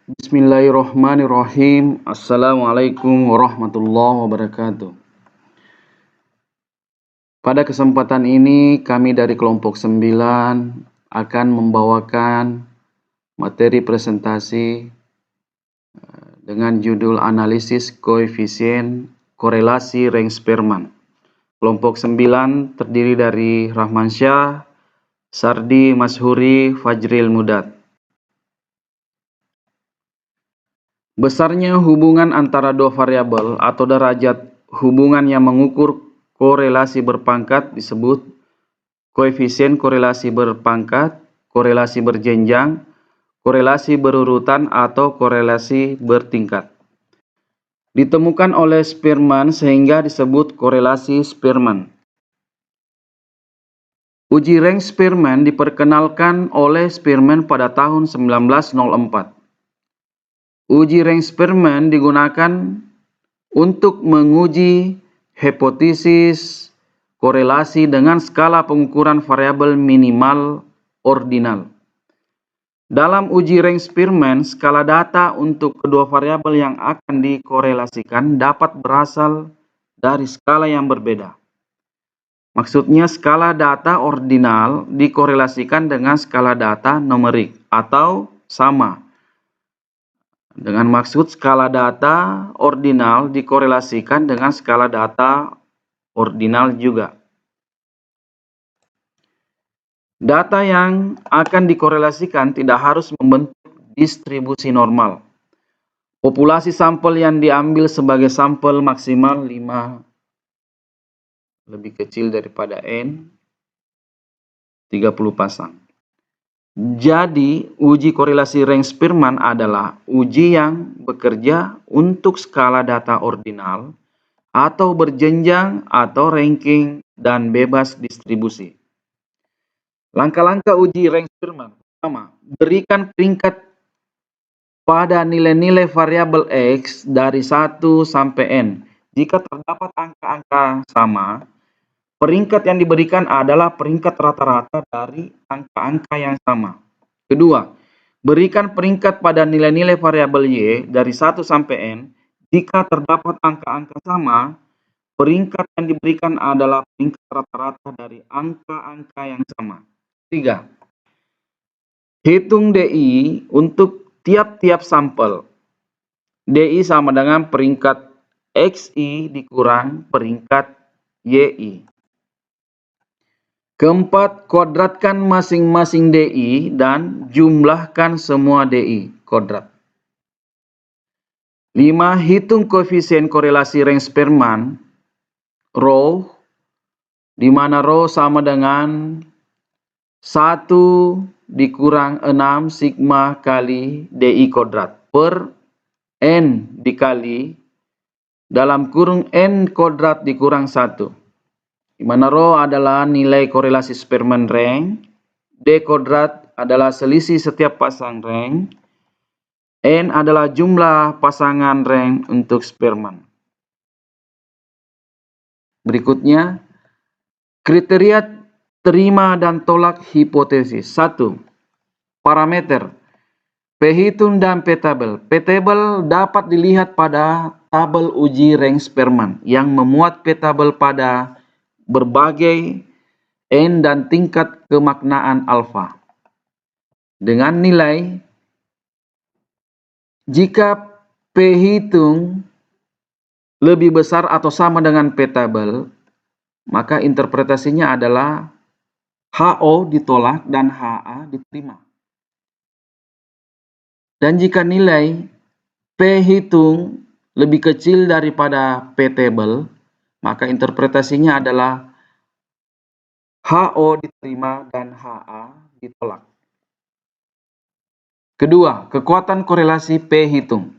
Bismillahirrahmanirrahim. Assalamualaikum warahmatullahi wabarakatuh. Pada kesempatan ini kami dari kelompok 9 akan membawakan materi presentasi dengan judul analisis koefisien korelasi Reng-Spearman. Kelompok 9 terdiri dari Rahmansyah, Sardi Mashuri, Fajril Mudad. Besarnya hubungan antara dua variabel atau derajat hubungan yang mengukur korelasi berpangkat disebut koefisien korelasi berpangkat, korelasi berjenjang, korelasi berurutan, atau korelasi bertingkat. Ditemukan oleh Spearman sehingga disebut korelasi Spearman. Uji Reng-Spearman diperkenalkan oleh Spearman pada tahun 1904. Uji Reng-Spearman digunakan untuk menguji hipotesis korelasi dengan skala pengukuran variabel minimal ordinal. Dalam uji Reng-Spearman, skala data untuk kedua variabel yang akan dikorelasikan dapat berasal dari skala yang berbeda. Maksudnya skala data ordinal dikorelasikan dengan skala data numerik atau sama. Dengan maksud skala data ordinal dikorelasikan dengan skala data ordinal juga. Data yang akan dikorelasikan tidak harus membentuk distribusi normal. Populasi sampel yang diambil sebagai sampel maksimal 5 lebih kecil daripada N, 30 pasang. Jadi, uji korelasi Reng-Spearman adalah uji yang bekerja untuk skala data ordinal atau berjenjang atau ranking dan bebas distribusi. Langkah-langkah uji Reng-Spearman. Pertama, berikan peringkat pada nilai-nilai variabel X dari 1 sampai N. Jika terdapat angka-angka sama, peringkat yang diberikan adalah peringkat rata-rata dari angka-angka yang sama. Kedua, berikan peringkat pada nilai-nilai variabel Y dari 1 sampai N. Jika terdapat angka-angka sama, peringkat yang diberikan adalah peringkat rata-rata dari angka-angka yang sama. 3. Hitung DI untuk tiap-tiap sampel. DI sama dengan peringkat XI dikurang peringkat YI. Keempat, kuadratkan masing-masing DI dan jumlahkan semua DI kuadrat. 5. Hitung koefisien korelasi Reng-Spearman rho, di mana rho sama dengan 1 dikurang 6 sigma kali DI kuadrat per N dikali dalam kurung N kuadrat dikurang 1. Di mana rho adalah nilai korelasi Spearman Reng, D kuadrat adalah selisih setiap pasang Reng, N adalah jumlah pasangan Reng untuk Spearman. Berikutnya, kriteria terima dan tolak hipotesis. 1. Parameter P-hitung dan P-tabel. P-tabel dapat dilihat pada tabel uji Reng-Spearman yang memuat P-tabel pada berbagai N dan tingkat kemaknaan alfa. Dengan nilai, jika P-hitung lebih besar atau sama dengan P-tabel, maka interpretasinya adalah HO ditolak dan HA diterima. Dan jika nilai P-hitung lebih kecil daripada P-tabel, maka interpretasinya adalah HO diterima dan HA ditolak. Kedua, kekuatan korelasi P-hitung.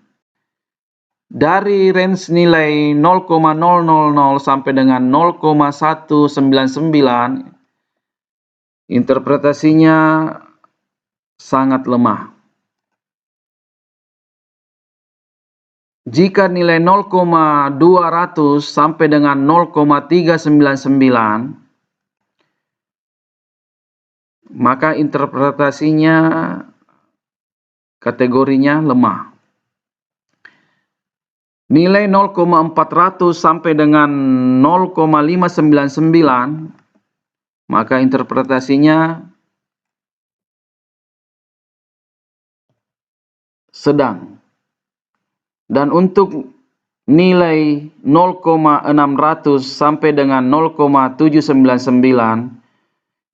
Dari range nilai 0,000 sampai dengan 0,199, interpretasinya sangat lemah. Jika nilai 0,200 sampai dengan 0,399, maka interpretasinya kategorinya lemah. Nilai 0,400 sampai dengan 0,599, maka interpretasinya sedang. Dan untuk nilai 0,600 sampai dengan 0,799,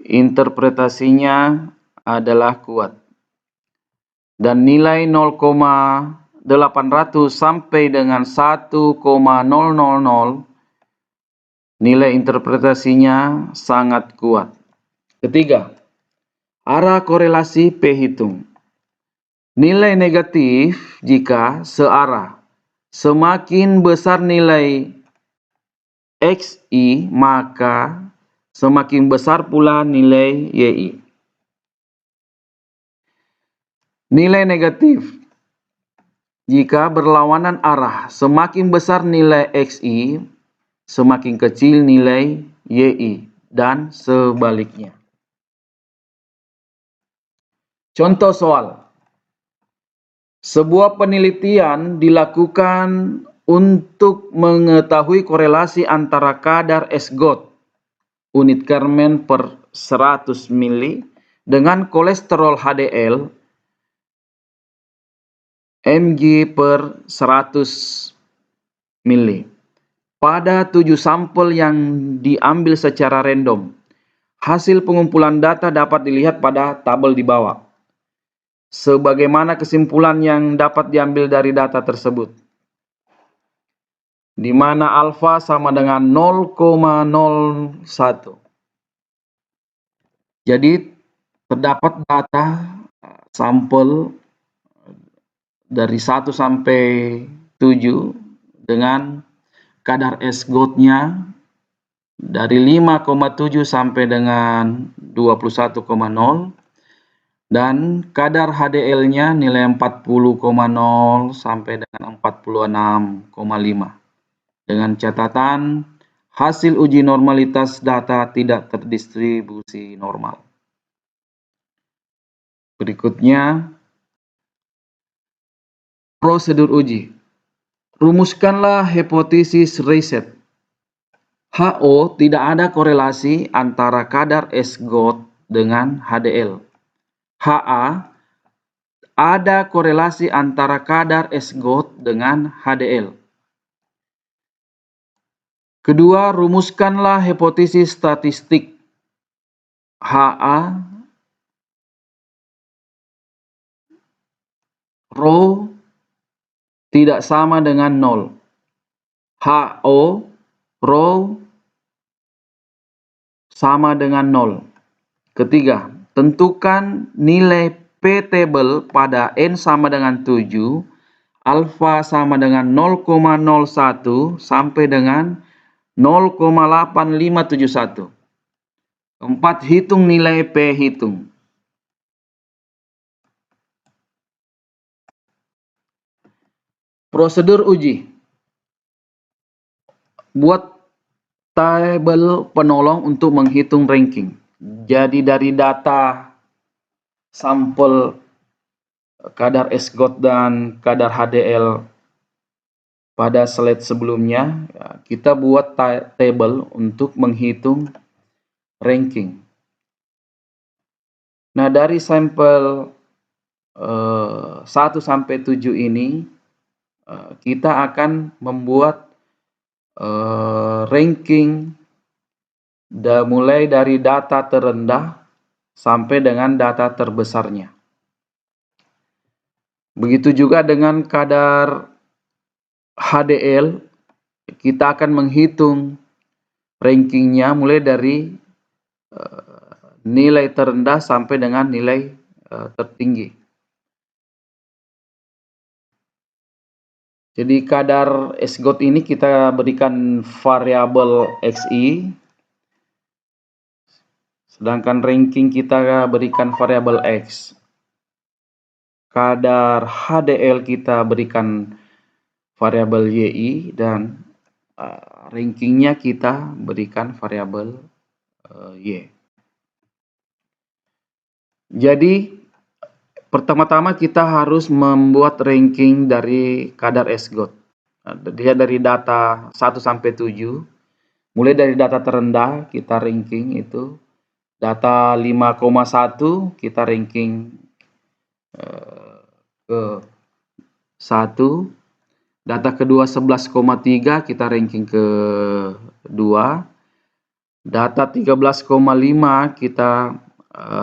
interpretasinya adalah kuat. Dan nilai 0,800 sampai dengan 1,000, nilai interpretasinya sangat kuat. Ketiga, arah korelasi P hitung. Nilai negatif jika searah. Semakin besar nilai XI, maka semakin besar pula nilai YI. Nilai negatif jika berlawanan arah. Semakin besar nilai XI, semakin kecil nilai YI, dan sebaliknya. Contoh soal. Sebuah penelitian dilakukan untuk mengetahui korelasi antara kadar SGOT unit Kermen per 100 mili dengan kolesterol HDL mg per 100 mili pada 7 sampel yang diambil secara random. Hasil pengumpulan data dapat dilihat pada tabel di bawah. Sebagaimana kesimpulan yang dapat diambil dari data tersebut, di mana alfa sama dengan 0,01. Jadi terdapat data sampel dari 1 sampai 7 dengan kadar SGOT-nya dari 5,7 sampai dengan 21,0. Dan kadar HDL-nya nilai 40,0 sampai dengan 46,5. Dengan catatan hasil uji normalitas data tidak terdistribusi normal. Berikutnya, prosedur uji. Rumuskanlah hipotesis riset. HO tidak ada korelasi antara kadar SGOT dengan HDL. HA ada korelasi antara kadar SGOT dengan HDL. Kedua, rumuskanlah hipotesis statistik. HA rho tidak sama dengan 0. HO rho sama dengan 0. Ketiga, tentukan nilai P-table pada N sama dengan 7, alfa sama dengan 0,01 sampai dengan 0,8571. Keempat, hitung nilai P hitung. Prosedur uji. Buat tabel penolong untuk menghitung ranking. Jadi dari data sampel kadar SGOT dan kadar HDL pada slide sebelumnya, kita buat tabel untuk menghitung ranking. Nah, dari sampel 1 sampai 7 ini, kita akan membuat ranking mulai dari data terendah sampai dengan data terbesarnya. Begitu juga dengan kadar HDL, kita akan menghitung rankingnya mulai dari nilai terendah sampai dengan nilai tertinggi. Jadi kadar SGOT ini kita berikan variabel XI, sedangkan ranking kita berikan variabel X. Kadar HDL kita berikan variabel YI, dan rankingnya kita berikan variabel Y. Jadi Pertama-tama kita harus membuat ranking dari kadar SGOT. Dia dari data 1 sampai 7. Mulai dari data terendah kita ranking itu. Data 5,1 kita ranking ke 1. Data kedua 11,3 kita ranking ke 2. Data 13,5 kita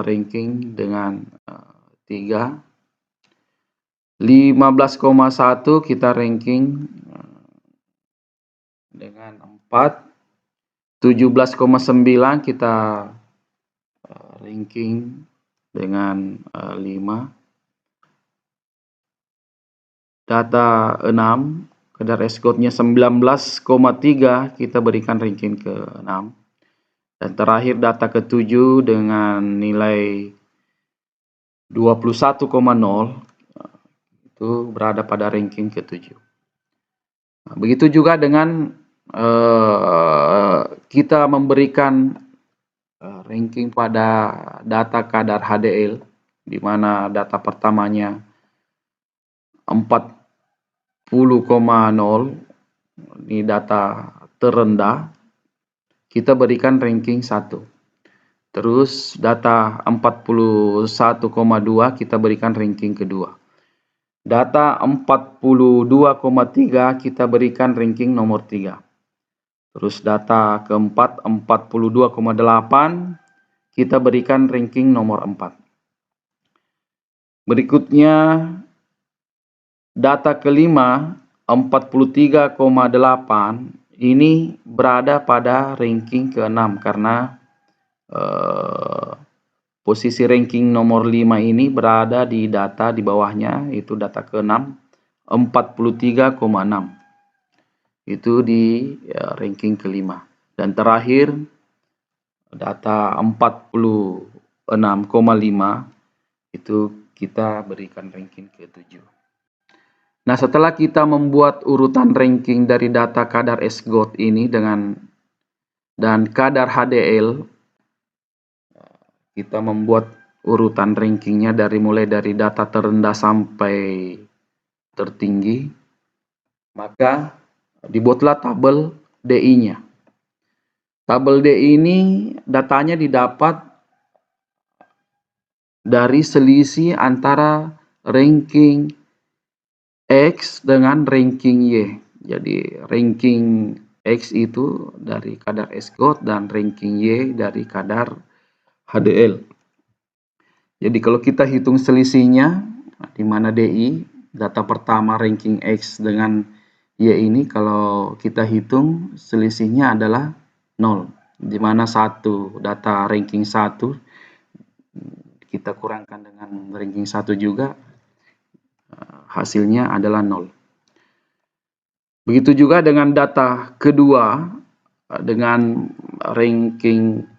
ranking dengan 3. 15,1 kita ranking dengan 4. 17,9 kita ranking dengan 5. Data 6, kadar SGOT-nya 19,3 kita berikan ranking ke 6. Dan terakhir data ke-7 dengan nilai 21,0 itu berada pada ranking ke-7. Nah, begitu juga dengan kita memberikan ranking pada data kadar HDL, di mana data pertamanya 40,0, ini data terendah, kita berikan ranking 1. Terus data 41,2 kita berikan ranking kedua. Data 42,3 kita berikan ranking nomor 3. Terus data keempat 42,8 kita berikan ranking nomor 4. Berikutnya data kelima 43,8 ini berada pada ranking ke-6 karena posisi ranking nomor 5 ini berada di data di bawahnya, itu data ke-6 43,6. Itu di ranking ke-5. Dan terakhir data 46,5 itu kita berikan ranking ke-7. Nah, setelah kita membuat urutan ranking dari data kadar SGOT ini dan kadar HDL, kita membuat urutan rankingnya mulai dari data terendah sampai tertinggi, maka dibuatlah tabel DI-nya. Tabel DI ini datanya didapat dari selisih antara ranking X dengan ranking Y. Jadi ranking X itu dari kadar SGOT dan ranking Y dari kadar HDL. Jadi kalau kita hitung selisihnya, di mana DI, data pertama ranking X dengan Y ini, kalau kita hitung selisihnya adalah 0. Di mana data ranking 1 kita kurangkan dengan ranking 1 juga, hasilnya adalah 0. Begitu juga dengan data kedua, dengan ranking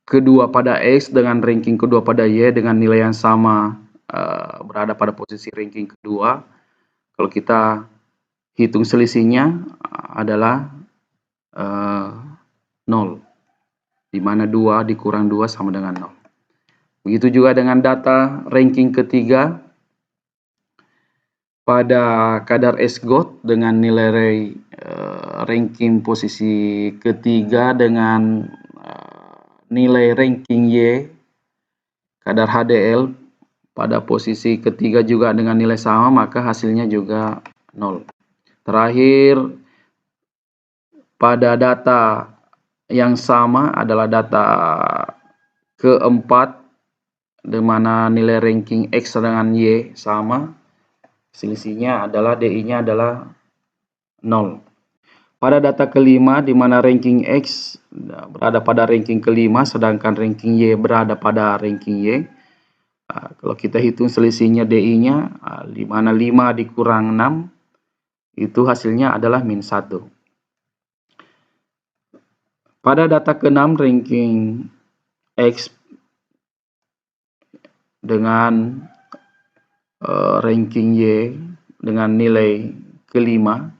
kedua pada X dengan ranking kedua pada Y dengan nilai yang sama, berada pada posisi ranking kedua. Kalau kita hitung selisihnya adalah 0, di mana 2 dikurang 2 sama dengan 0. Begitu juga dengan data ranking ketiga pada kadar SGOT dengan nilai ranking posisi ketiga dengan nilai ranking Y, kadar HDL pada posisi ketiga juga dengan nilai sama, maka hasilnya juga 0. Terakhir, pada data yang sama adalah data keempat, di mana nilai ranking X dengan Y sama, selisihnya adalah DI-nya adalah 0. Pada data kelima, di mana ranking X berada pada ranking kelima, sedangkan ranking Y berada pada ranking Y. Kalau kita hitung selisihnya DI-nya, di mana 5 dikurang 6, itu hasilnya adalah -1. Pada data ke-6, ranking X dengan ranking Y dengan nilai kelima,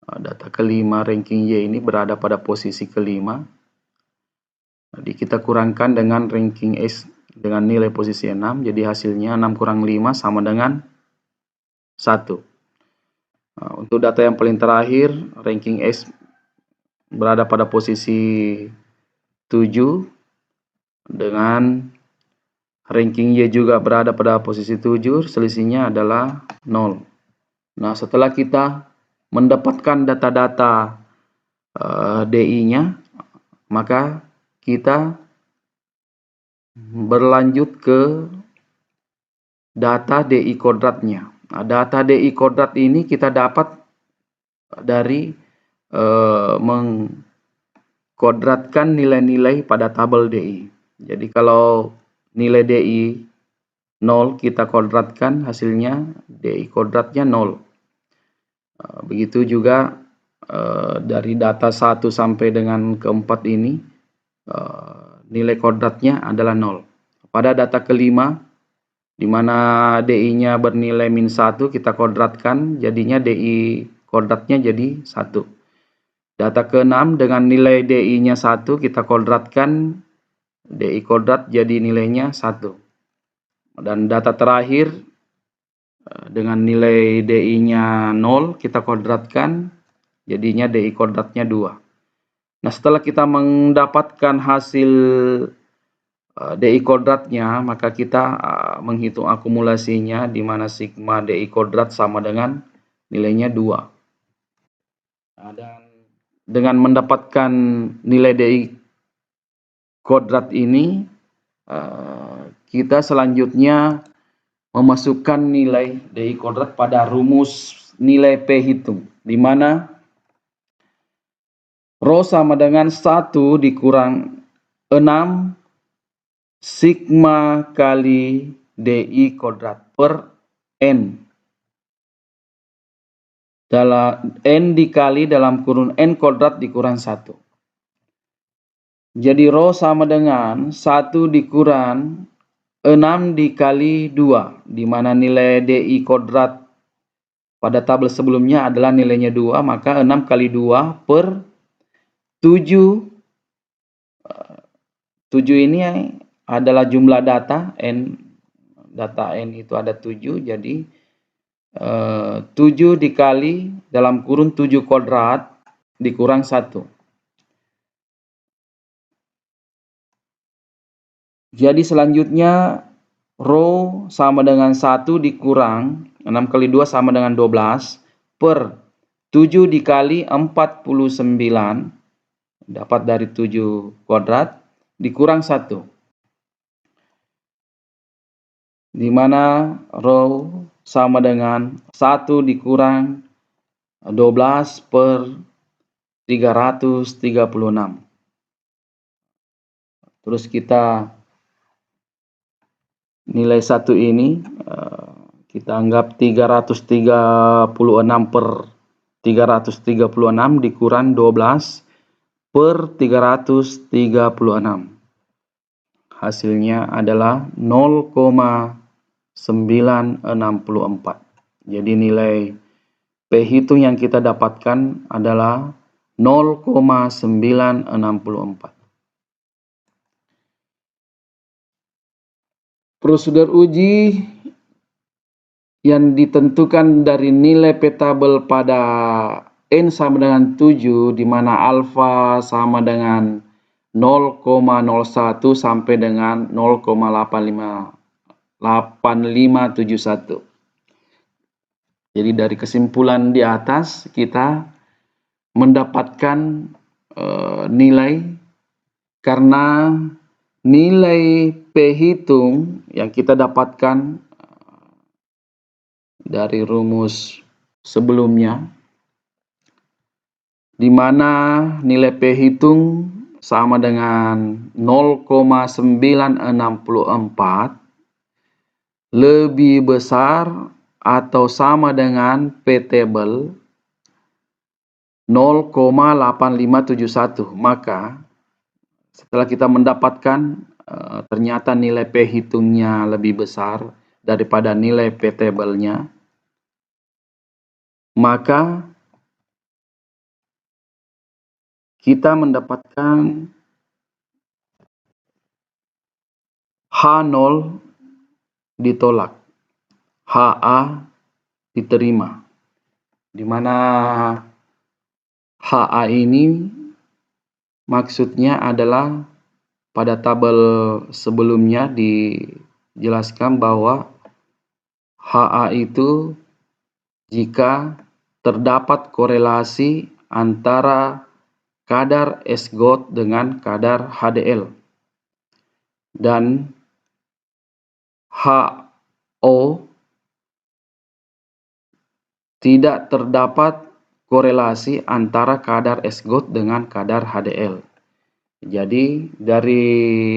data kelima ranking Y ini berada pada posisi kelima. Jadi kita kurangkan dengan ranking X dengan nilai posisi 6, jadi hasilnya 6 kurang 5 sama dengan 1. Nah, untuk data yang paling terakhir, ranking X berada pada posisi 7 dengan ranking Y juga berada pada posisi 7, selisihnya adalah 0. Nah, setelah kita mendapatkan data-data DI-nya, maka kita berlanjut ke data DI kodratnya. Nah, data DI kodrat ini kita dapat dari mengkodratkan nilai-nilai pada tabel DI. Jadi kalau nilai DI 0 kita kodratkan, hasilnya DI kodratnya 0. Begitu juga dari data 1 sampai dengan ke-4 ini nilai kodratnya adalah 0. Pada data kelima, di mana DI-nya bernilai min 1, kita kodratkan, jadinya DI kodratnya jadi 1. Data ke-6 dengan nilai DI-nya 1, kita kodratkan, DI kodrat jadi nilainya 1. Dan data terakhir dengan nilai DI-nya 0, kita kodratkan, jadinya DI kodratnya 2. Nah, setelah kita mendapatkan hasil DI kodratnya, maka kita menghitung akumulasinya, di mana sigma DI kodrat sama dengan nilainya 2. Nah, dan dengan mendapatkan nilai DI kodrat ini, kita selanjutnya memasukkan nilai DI kodrat pada rumus nilai P hitung, di mana rho sama dengan 1 dikurang 6 sigma kali DI kodrat per N. N dikali dalam kurun N kodrat dikurang 1. Jadi rho sama dengan 1 dikurang 6 dikali 2, di mana nilai DI kodrat pada tabel sebelumnya adalah nilainya 2, maka 6 kali 2 per 7. 7 ini adalah jumlah data N. Data N itu ada 7, jadi 7 dikali dalam kurun 7 kodrat dikurang 1. Jadi selanjutnya rho sama dengan 1 dikurang 6 kali 2 sama dengan 12 per 7 dikali 49 dapat dari 7 kodrat dikurang 1. Di mana rho sama dengan 1 dikurang 12 per 336. Terus kita nilai 1 ini kita anggap 336 per 336 dikurang 12 per 336. Hasilnya adalah 0,964. Jadi nilai P hitung yang kita dapatkan adalah 0,964. Prosedur uji yang ditentukan dari nilai P tabel pada N sama dengan 7, di mana alfa sama dengan 0,01 sampai dengan 0,8571. Jadi dari kesimpulan di atas kita mendapatkan nilai karena nilai P hitung yang kita dapatkan dari rumus sebelumnya, di mana nilai P hitung sama dengan 0,964 lebih besar atau sama dengan P table 0,8571. Maka setelah kita mendapatkan ternyata nilai P hitungnya lebih besar daripada nilai P table-nya, maka kita mendapatkan H0 ditolak, HA diterima. Di mana HA ini maksudnya adalah pada tabel sebelumnya dijelaskan bahwa HA itu jika terdapat korelasi antara kadar S-GOT dengan kadar HDL dan HO tidak terdapat korelasi antara kadar S-GOT dengan kadar HDL. Jadi dari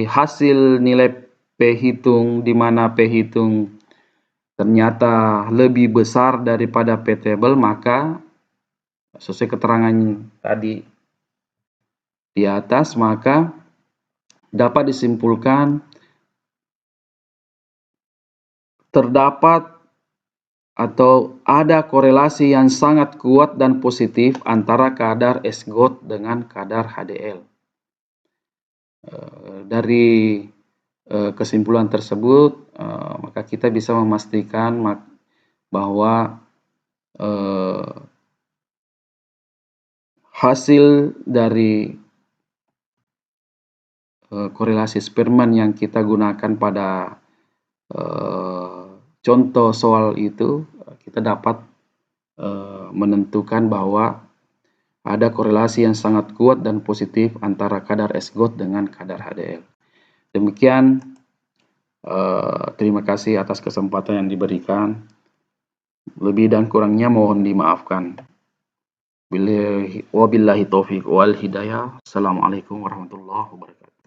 hasil nilai P hitung di mana P hitung ternyata lebih besar daripada P table, maka sesuai keterangan tadi di atas, maka dapat disimpulkan terdapat atau ada korelasi yang sangat kuat dan positif antara kadar S-GOT dengan kadar HDL. Dari kesimpulan tersebut, maka kita bisa memastikan bahwa hasil dari korelasi Spearman yang kita gunakan pada contoh soal itu, kita dapat menentukan bahwa ada korelasi yang sangat kuat dan positif antara kadar S-GOT dengan kadar HDL. Demikian, terima kasih atas kesempatan yang diberikan. Lebih dan kurangnya mohon dimaafkan. Wabillahi taufiq wal hidayah. Assalamualaikum warahmatullahi wabarakatuh.